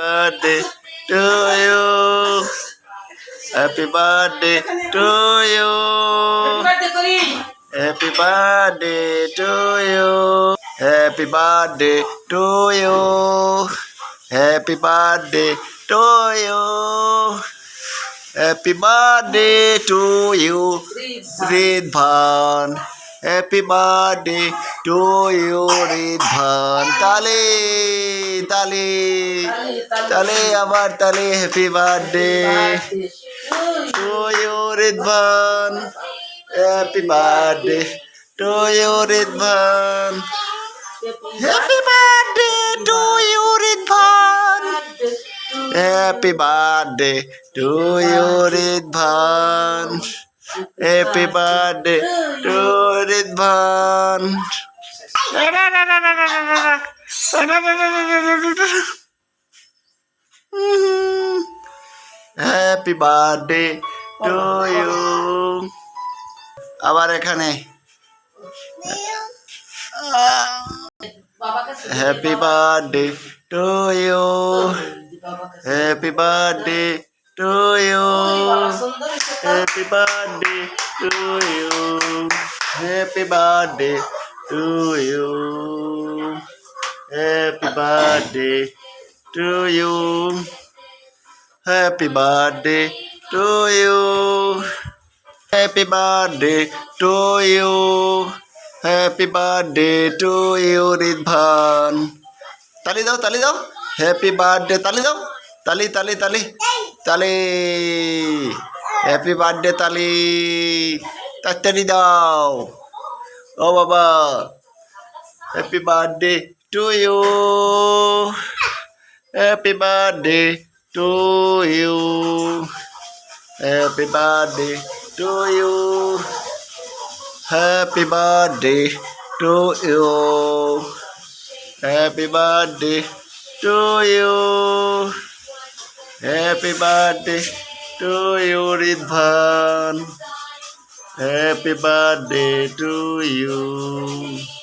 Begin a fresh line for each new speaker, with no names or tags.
birthday to you. Happy birthday to you. Happy birthday to you. Happy birthday to you. Happy birthday to you. Happy birthday to you, Ridvan. Happy birthday to you, Ridvan. Tali, tali, tali, abar tali. Happy birthday to you, Ridvan. Happy birthday to you, Ridvan. Happy birthday to you, Ridvan. Happy birthday to you, Ridvan. Happy birthday to Ridvan. Happy birthday to you. আবার এখানে Happy birthday to you. Happy birthday to you. Happy birthday to you. Happy birthday to you. Happy birthday to you. Happy birthday to you. Happy birthday to you. Happy birthday to you, Ridvan. Tali dao, tali dao. Happy birthday, tali dao. Tali, tali, tali. Tali. Happy birthday, tali. Tali dao. Oh, Baba. Happy birthday to you. Happy birthday to you. Happy birthday to you. Happy birthday to you. Happy birthday to you. Happy birthday to you, Ridvan. Happy birthday to you.